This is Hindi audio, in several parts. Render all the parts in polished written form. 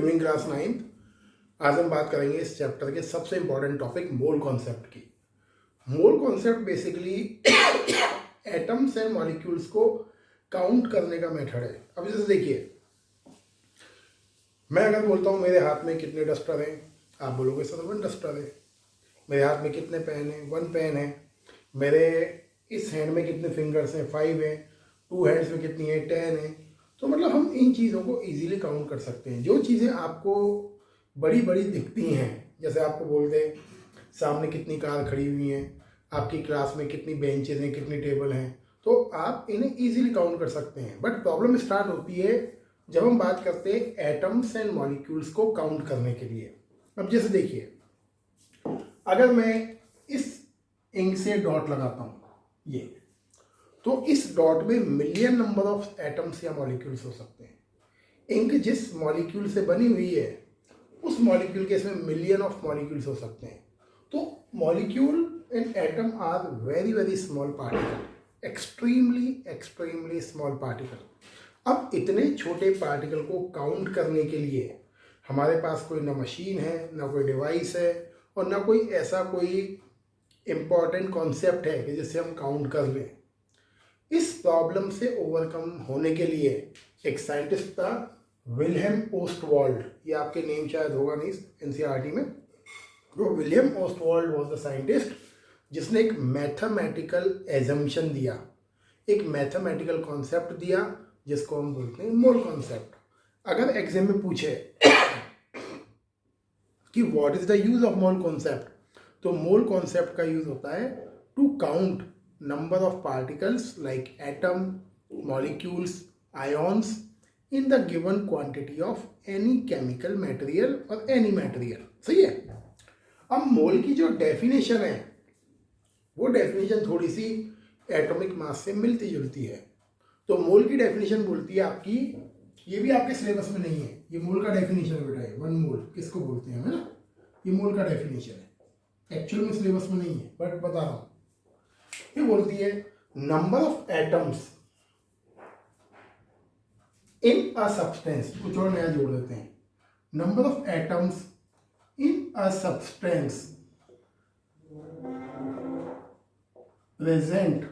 Reviewing class 9th। आज हम बात करेंगे इस चैप्टर के सबसे इंपॉर्टेंट टॉपिक मोल कॉन्सेप्ट की। Mole concept basically atoms and molecules को काउंट करने का मेथड है। अब जैसे देखिए, मैं अगर बोलता हूँ मेरे हाथ में कितने डस्टर हैं, आप बोलोगे सर 1 डस्टर है। मेरे हाथ में कितने पेन हैं, 1 पेन है। मेरे इस हैंड में कितने फिंगर्स हैं, 5 हैं। 2 हैंड्स में कितनी है, 10 है। तो मतलब हम इन चीज़ों को इजीली काउंट कर सकते हैं। जो चीज़ें आपको बड़ी बड़ी दिखती हैं, जैसे आपको बोलते हैं सामने कितनी कार खड़ी हुई हैं, आपकी क्लास में कितनी बेंचेस हैं, कितनी टेबल हैं, तो आप इन्हें इजीली काउंट कर सकते हैं। बट प्रॉब्लम स्टार्ट होती है जब हम बात करते हैं एटम्स एंड मॉलिक्यूल्स को काउंट करने के लिए। अब जैसे देखिए, अगर मैं इस इंक से डॉट लगाता हूँ ये, तो इस डॉट में मिलियन नंबर ऑफ एटम्स या मॉलिक्यूल्स हो सकते हैं। इंक जिस मॉलिक्यूल से बनी हुई है उस मॉलिक्यूल के इसमें मिलियन ऑफ मॉलिक्यूल्स हो सकते हैं। तो molecule and atom are very very small particle, extremely small particle. अब इतने छोटे पार्टिकल को काउंट करने के लिए हमारे पास कोई ना मशीन है, ना कोई डिवाइस है, और ना कोई ऐसा कोई इम्पॉर्टेंट कॉन्सेप्ट है कि जिससे हम काउंट कर लें। इस प्रॉब्लम से ओवरकम होने के लिए एक साइंटिस्ट था, विलियम ओस्टवाल्ड। ये आपके नेम शायद होगा नहीं एनसीईआरटी में। तो William Ostwald was the scientist जिसने एक मैथमेटिकल एजम्पशन दिया, एक मैथमेटिकल कॉन्सेप्ट दिया जिसको हम बोलते हैं मोल कॉन्सेप्ट। अगर एग्जाम में पूछे कि what is the use of mole concept, तो मोल कॉन्सेप्ट का यूज होता है to count number of particles like atom, molecules, ions in the given quantity of any chemical material or any material। सही है। अब मोल की जो डेफिनेशन है वो डेफिनेशन थोड़ी सी एटॉमिक मास से मिलती जुलती है। तो मोल की डेफिनेशन बोलती है आपकी, ये भी आपके सिलेबस में नहीं है, ये मोल का डेफिनेशन बेटा है। 1 मोल किसको बोलते हैं, है ना, ये मोल का डेफिनेशन है। एक्चुअल में सिलेबस में नहीं है बट बता रहा हूँ। ये बोलती है number of atoms in a substance, कुछ और नया जोड़ देते हैं, number of atoms in a substance present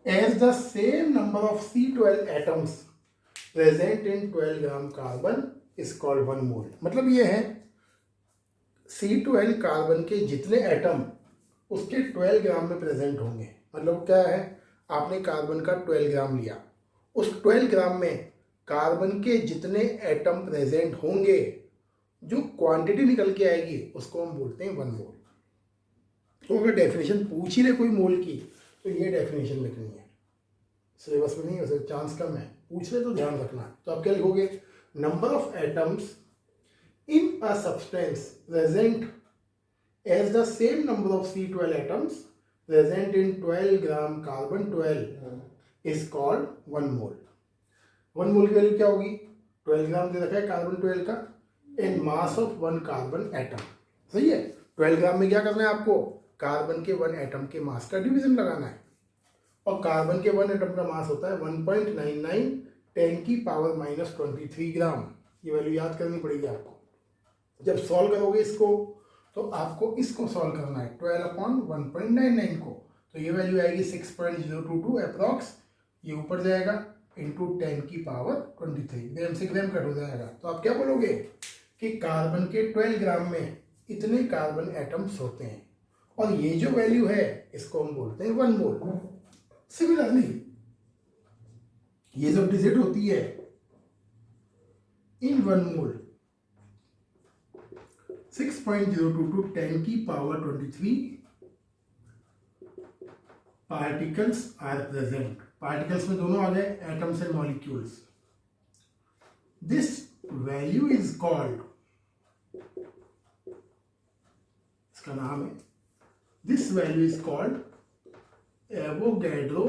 as the same number of C12 atoms present in 12 gram carbon is called 1 mole. मतलब ये है C12 कार्बन के जितने एटम उसके 12 ग्राम में प्रेजेंट होंगे। मतलब क्या है, आपने कार्बन का 12 ग्राम लिया, उस 12 ग्राम में कार्बन के जितने एटम प्रेजेंट होंगे, जो क्वांटिटी निकल के आएगी उसको हम बोलते हैं 1 मोल। तो अगर डेफिनेशन पूछ ही रहे कोई मोल की तो ये डेफिनेशन लिखनी है। सिलेबस में नहीं है, वैसे चांस कम है, पूछ रहे तो ध्यान रखना है। तो आप क्या लिखोगे, number of atoms in a substance present as the same number of C12 atoms present in 12 gram carbon 12 is called 1 mole। 1 मोल की वैल्यू क्या होगी, 12 ग्राम दे रखा है कार्बन 12 का, इन मास ऑफ 1 कार्बन एटम। सही है। 12 ग्राम में क्या करना है आपको, कार्बन के 1 एटम के मास का डिवीजन लगाना है, और कार्बन के 1 एटम का मास होता है 1.99 10 की पावर -23 ग्राम। ये वैल्यू याद करनी पड़ेगी आपको। जब सॉल्व करोगे इसको तो आपको इसको सॉल्व करना है 12/1.99 को, तो ये वैल्यू आएगी 6.022 अप्रॉक्स। ये ऊपर जाएगा इंटू 10 की पावर 23, ग्राम से ग्राम कट हो जाएगा। तो आप क्या बोलोगे कि कार्बन के 12 ग्राम में इतने कार्बन एटम्स होते हैं, और ये जो वैल्यू है इसको हम बोलते हैं 1 मोल। सिमिलरली ये जब डिजिट होती है इन 1 मोल, 6.022 10 की power 23 particles are present. Particles में दोनों आ गए, atoms and molecules. This value is called, इसका नाम है, this value is called Avogadro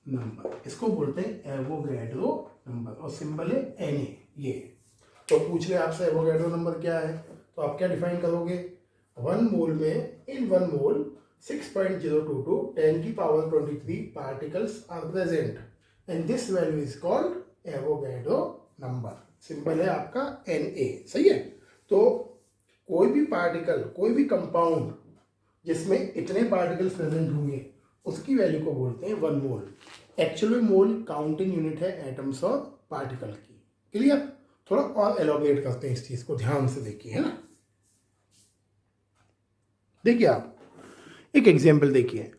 number. इसको बोलते हैं एवोगैड्रो नंबर, और सिंबल है Na। ये तो पूछ रहे आपसे एवोगैड्रो नंबर क्या है, तो आप क्या डिफाइन करोगे, 1 मोल में इन 1 मोल 6.022 10 की power 23 particles are present and this value is called Avogadro number, symbol है आपका Na, सही है। तो कोई भी पार्टिकल, कोई भी कंपाउंड जिसमें इतने पार्टिकल्स प्रेजेंट होंगे उसकी वैल्यू को बोलते हैं 1 मोल। एक्चुअली मोल काउंटिंग यूनिट है एटम्स और पार्टिकल की। क्लियर? थोड़ा और एलोबरेट करते हैं इस चीज को, ध्यान से देखिए, है ना। देखिए आप एक एग्जाम्पल देखिए,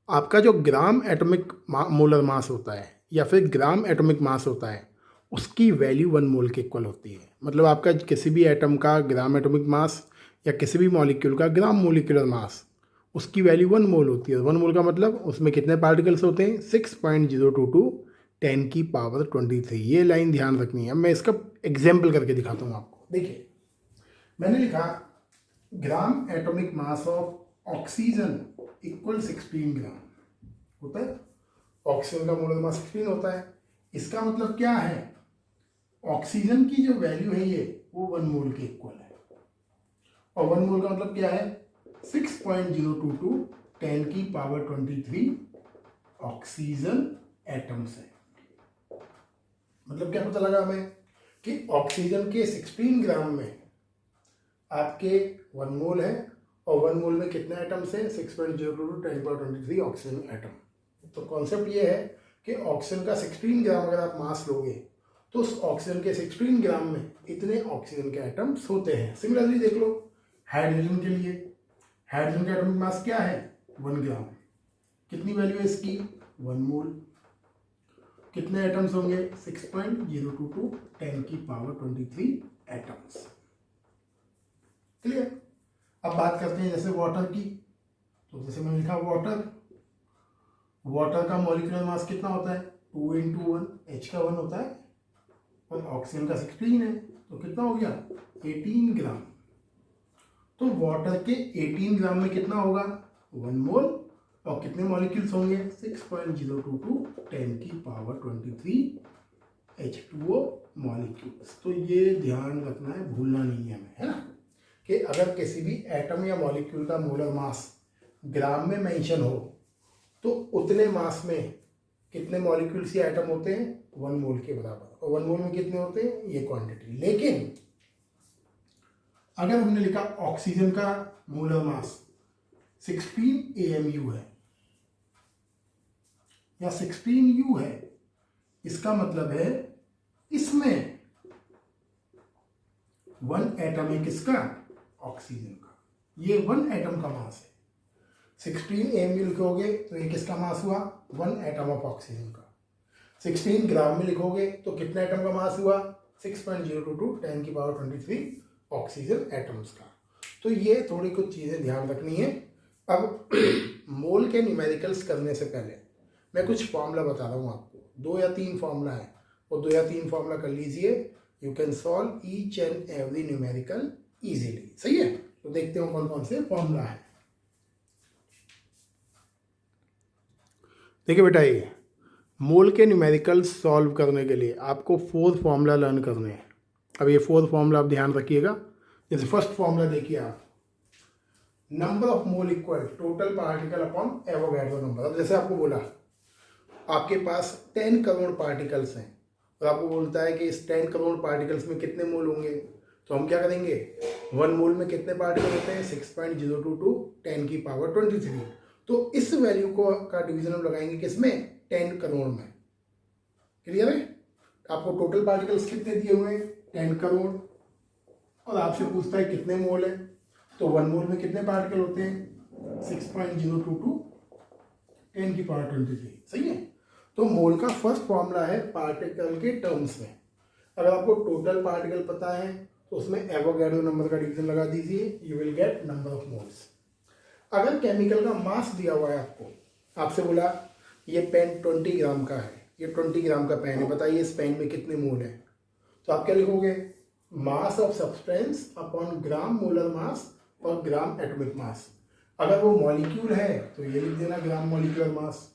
आपका जो ग्राम एटॉमिक मोलर मास होता है या फिर ग्राम एटॉमिक मास होता है उसकी वैल्यू 1 मोल के इक्वल होती है। मतलब आपका किसी भी एटम का ग्राम एटॉमिक मास या किसी भी मॉलिक्यूल का ग्राम मोलिकुलर मास, उसकी वैल्यू 1 मोल होती है। 1 मोल का मतलब उसमें कितने पार्टिकल्स होते हैं? 6.022 10 की पावर 23। ये लाइन ध्यान रखनी है। मैं इसका एग्जाम्पल करके दिखाता हूँ आपको। देखिए मैंने लिखा gram atomic mass of oxygen equal 16 ग्राम होता है। ऑक्सीजन का मोलर मास 16 होता है। इसका मतलब क्या है? ऑक्सीजन की जो वैल्यू है ये वो 1 मोल के इक्वल है। और 1 मोल का मतलब क्या है? 6.022 10 की पावर 23 ऑक्सीजन एटम्स है। मतलब क्या पता लगा हमें कि ऑक्सीजन के 16 ग्राम में आपके 1 मोल है और 1 मोल में कितने एटम्स हैं? 6.022 10 पावर 23 ऑक्सीजन एटम। तो कॉन्सेप्ट ये है कि ऑक्सीजन का 16 ग्राम अगर आप मास लोगे तो उस ऑक्सीजन के 16 ग्राम में इतने ऑक्सीजन के एटम्स होते हैं। सिमिलरली देख लो हाइड्रोजन के लिए, हाइड्रोजन का एटॉमिक मास क्या है? 1 ग्राम। कितनी वैल्यू है इसकी? 1 मोल। कितने एटम्स होंगे? 6.022 10 की पावर 23 एटम्स। क्लियर? अब बात करते हैं जैसे वाटर की। तो जैसे मैंने लिखा वाटर का मॉलिक्यूलर मास कितना होता है? 2 × 1, H का 1 होता है और ऑक्सीजन का 16 है तो कितना हो गया? 18 ग्राम। तो वाटर के 18 ग्राम में कितना होगा? 1 मोल। और कितने मॉलिक्यूल्स होंगे? 6.022 10 की पावर 23 H2O मॉलिक्यूल्स। तो ये ध्यान रखना है, भूलना नहीं है हमें, है ना, कि अगर किसी भी एटम या मॉलिक्यूल का मोलर मास ग्राम में मेंशन हो तो उतने मास में कितने मॉलिक्यूल्स या एटम होते हैं? 1 मोल के बराबर। और 1 मोल में कितने होते हैं? ये क्वांटिटी। लेकिन अगर हमने लिखा ऑक्सीजन का मोलर मास 16 AMU है या 16 U है, इसका मतलब है इसमें 1 एटम है किसका? ऑक्सीजन का। ये 1 एटम का मास है। 16 AMU लिखोगे तो ये किसका मास हुआ? 1 एटम ऑफ ऑक्सीजन का। 16 ग्राम में लिखोगे तो कितने एटम का मास हुआ? 6.022 10 की पावर 23 ऑक्सीजन एटम्स का। तो ये थोड़ी कुछ चीज़ें ध्यान रखनी है। अब मोल के न्यूमेरिकल्स करने से पहले मैं कुछ फॉर्मूला बता रहा हूँ आपको। 2 या 3 फॉर्मूला है, वो 2 या 3 फॉर्मूला कर लीजिए। You can solve each and every numerical easily. सही है? तो देखते हो कौन कौन से फॉर्मूला है। देखिए बेटा, ये मोल के न्यूमेरिकल्स सॉल्व करने के लिए आपको 4 फॉर्मूला लर्न करने हैं। अब ये 4 फॉर्मूला आप ध्यान रखिएगा। जैसे फर्स्ट फॉर्मूला देखिए आप, number of mole equal total particle upon Avogadro number. अब जैसे आपको बोला आपके पास 10 करोड़ पार्टिकल्स हैं और आपको बोलता है कि इस 10 करोड़ पार्टिकल्स में कितने मोल होंगे, तो हम क्या करेंगे? 1 मोल में कितने पार्टिकल होते हैं? 6.022 10 की पावर 23। तो इस वैल्यू को का डिवीजन हम लगाएंगे किसमें? 10 करोड़ में। क्लियर है? आपको टोटल पार्टिकल्स कितने दिए हुए हैं? 10 करोड़। और आपसे पूछता है कितने मोल है, तो 1 मोल में कितने पार्टिकल होते हैं? 6.022 10 की पावर 23। सही है? तो मोल का फर्स्ट फॉर्मूला है पार्टिकल के टर्म्स में। अगर आपको टोटल पार्टिकल पता है तो उसमें एवोगैड्रो नंबर का डिवीजन लगा दीजिए, you will get number of moles. अगर केमिकल का मास दिया हुआ है आपको, आपसे बोला ये पेन 20 ग्राम का है, ये 20 ग्राम का पेन है, बताइए इस पेन में कितने मोल है, तो आप क्या लिखोगे? Mass of substance upon gram molar mass और ग्राम एटॉमिक मास। अगर वो मॉलिक्यूल है तो ये लिख देना ग्राम मॉलिक्यूलर मास।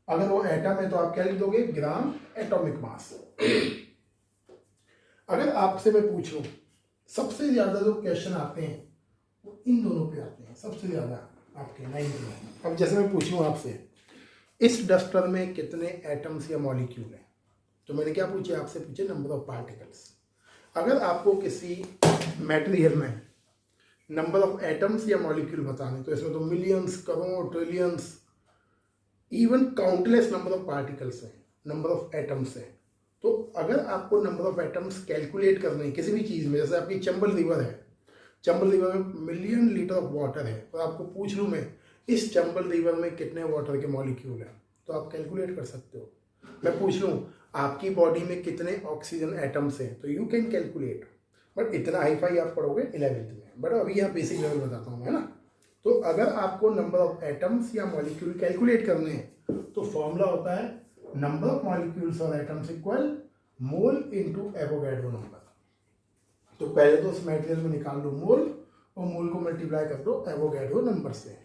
अगर वो एटम है तो आप क्या लिख दोगे? Gram atomic mass. अगर आपसे मैं पूछ लूं, सबसे ज्यादा जो क्वेश्चन आते हैं वो इन दोनों पे आते हैं, सबसे ज्यादा आपके 9th में। अब जैसे मैं पूछूं आपसे, इस डस्टर में कितने एटम्स या मॉलिक्यूल हैं, तो मैंने क्या पूछे आपसे, पूछे नंबर ऑफ पार्टिकल्स। अगर आपको किसी मटेरियल में नंबर ऑफ एटम्स या मॉलिक्यूल बताने, तो इसमें तो millions, crore, trillions, even countless number of particles हैं, नंबर ऑफ एटम्स हैं। तो अगर आपको नंबर ऑफ एटम्स कैलकुलेट करने हैं किसी भी चीज़ में, जैसे आपकी चंबल रिवर है, चंबल रिवर में मिलियन लीटर ऑफ वाटर है, और आपको पूछ लूँ मैं इस चंबल रिवर में कितने वाटर के मॉलिक्यूल हैं, तो आप कैलकुलेट कर सकते हो। मैं पूछ लूँ आपकी बॉडी में कितने ऑक्सीजन एटम्स हैं, तो यू कैन कैलकुलेट, बट इतना हाई फाई आप पढ़ोगे 11वीं में, बट अभी यहाँ बेसिक लेवल बताता हूँ, है ना। तो अगर आपको नंबर ऑफ एटम्स या मॉलिक्यूल कैलकुलेट करने हैं, तो फॉर्मूला होता है नंबर ऑफ मॉलिक्यूल्स और एटम्स इक्वल मोल इनटू एवोगैड्रो नंबर। तो पहले तो उस मटेरियल में निकाल लो मोल, और मोल को मल्टीप्लाई कर दो एवोगैड्रो नंबर से।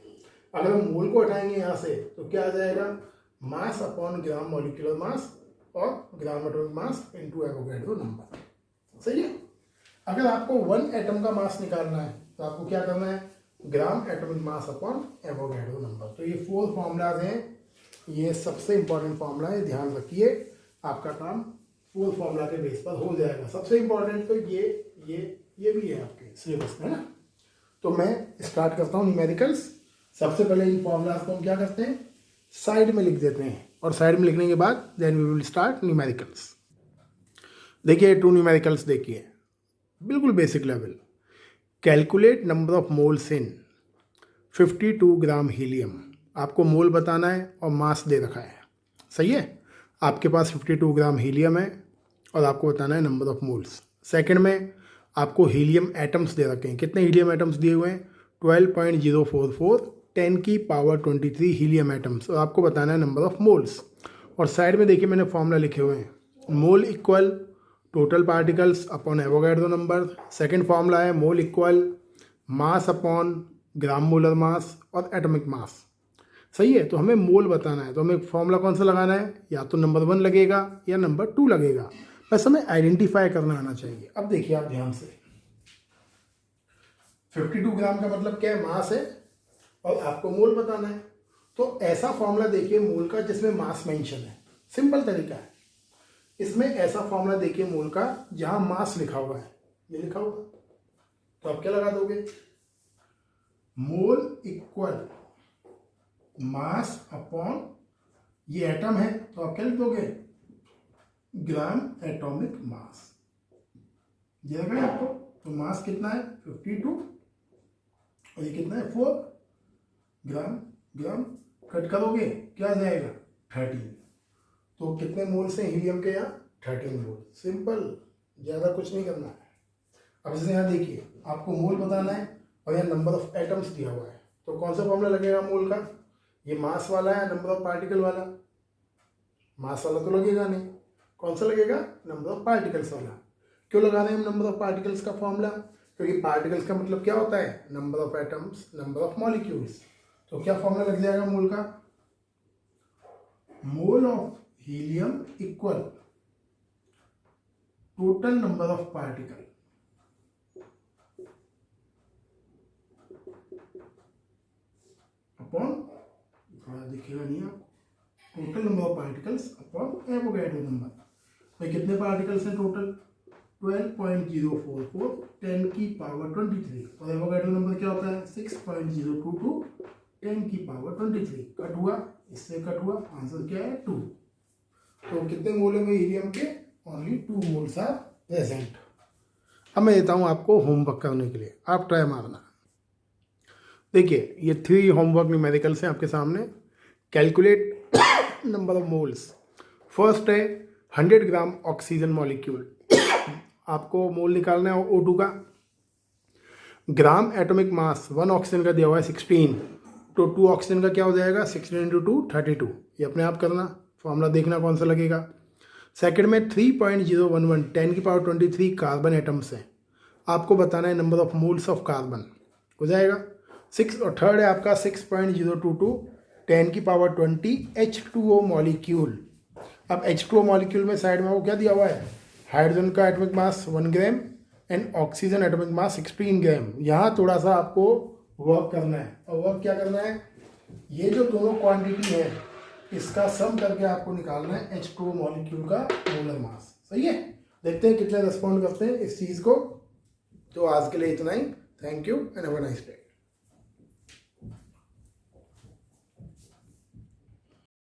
अगर हम मोल को हटाएंगे यहाँ से, तो क्या आ जाएगा, मास अपॉन ग्राम मॉलिक्यूलर मास और gram atomic mass into Avogadro number. सही है। अगर आपको 1 एटम का मास निकालना है, तो आपको क्या करना है, gram atomic mass upon Avogadro number. तो ये 4 फॉर्मूलाज हैं, ये सबसे इंपॉर्टेंट फॉर्मूला है, ध्यान रखिए, आपका काम 4 फॉर्मूला के बेस पर हो जाएगा। सबसे इंपॉर्टेंट तो ये भी है आपके सिलेबस में, है ना। तो मैं स्टार्ट करता हूँ न्यूमेरिकल्स। सबसे पहले इन फॉर्मूलाज को हम क्या करते हैं, साइड में लिख देते हैं, और साइड में लिखने के बाद then we will start numericals. देखिए 2 न्यूमेरिकल्स देखिए, बिल्कुल basic level. Calculate number of moles in 52 gram helium. आपको मोल बताना है और मास दे रखा है, सही है। आपके पास 52 ग्राम हीलियम है और आपको बताना है नंबर ऑफ मोल्स। सेकंड में आपको हीलियम एटम्स दे रखे हैं, कितने हीलियम एटम्स दिए हुए हैं, 12.044 10 की पावर 23 हीलियम एटम्स, और आपको बताना है नंबर ऑफ मोल्स। और साइड में देखिए मैंने फॉर्मूला लिखे हुए हैं, mole equal total particles upon Avogadro number. Second formula है mole equal mass upon gram molar mass और एटॉमिक मास। सही है। तो हमें मोल बताना है, तो हमें फॉर्मूला कौन सा लगाना है, या तो नंबर 1 लगेगा या नंबर 2 लगेगा, बस हमें आइडेंटिफाई करना आना चाहिए। अब देखिए आप ध्यान से, 52 ग्राम का मतलब क्या है, मास है, और आपको मोल बताना है। तो ऐसा फॉर्मूला देखिए मोल का जिसमें मास मेंशन है, सिंपल तरीका है। इसमें ऐसा फॉर्मूला देखिए मोल का जहां मास लिखा हुआ है, ये लिखा हुआ, तो आप क्या लगा दोगे, मोल इक्वल मास अपॉन, ये एटम है तो आप क्या लिख दोगे, ग्राम एटॉमिक मास। ये लगा आपको, तो मास कितना है 52 और ये कितना है 4 ग्राम। ग्राम कट करोगे क्या आ जाएगा 13। तो कितने मोल से हीलियम के, यहाँ 13 मोल। सिंपल, ज़्यादा कुछ नहीं करना है। अब जैसे यहाँ देखिए आपको मोल बताना है और यहाँ नंबर ऑफ एटम्स दिया हुआ है, तो कौन सा फॉर्मूला लगेगा मोल का, ये मास वाला है नंबर ऑफ पार्टिकल वाला, मास वाला तो लगेगा नहीं, कौन सा लगेगा, नंबर ऑफ पार्टिकल्स वाला। क्यों लगा रहे हैं हम नंबर ऑफ पार्टिकल्स का फॉर्मूला, क्योंकि पार्टिकल्स का मतलब क्या होता है, number of atoms, number of molecules. तो क्या फॉर्मूला लग जाएगा मोल का, mole of helium equal total number of particle upon, थोड़ा दिखेगा नहीं आपको, total number of particles upon Avogadro number. भाई कितने पार्टिकल्स हैं टोटल, 12.044 10 की पावर 23, और एवोगैड्रो नंबर क्या होता है 6.022 10 की पावर 23। कट हुआ, इससे कट हुआ, आंसर क्या है 2। तो कितने मोल है हीलियम के, ओनली 2 मोल्स आर प्रेजेंट। अब मैं देता हूँ आपको होमवर्क करने के लिए, आप ट्राई मारना। देखिए ये 3 होमवर्क न्यूमेरिकल्स हैं आपके सामने। Calculate number of moles. First है 100 ग्राम ऑक्सीजन मॉलिक्यूल, आपको मोल निकालना है O2 का। ग्राम एटॉमिक मास, 1 ऑक्सीजन का दिया हुआ है 16, तो 2 ऑक्सीजन का क्या हो जाएगा 16 × 2 32। ये अपने आप करना, फॉर्मूला देखना कौन सा लगेगा। सेकंड में 3.011 10 की पावर 23 कार्बन एटम्स हैं, आपको बताना है number of moles of carbon, हो जाएगा 6। और थर्ड है आपका 6.022 10 की पावर 20 H2O मॉलिक्यूल। अब H2O मॉलिक्यूल में साइड में वो क्या दिया हुआ है, हाइड्रोजन का atomic mass 1 gram and oxygen atomic mass 16 ग्राम। यहाँ थोड़ा सा आपको वर्क करना है, और वर्क क्या करना है, ये जो दोनों क्वांटिटी है इसका सम करके आपको निकालना है H2O मॉलिक्यूल का मोलर मास। सही है, देखते हैं कितने रेस्पॉन्ड करते हैं इस चीज़ को। तो आज के लिए इतना ही। Thank you and have a nice day.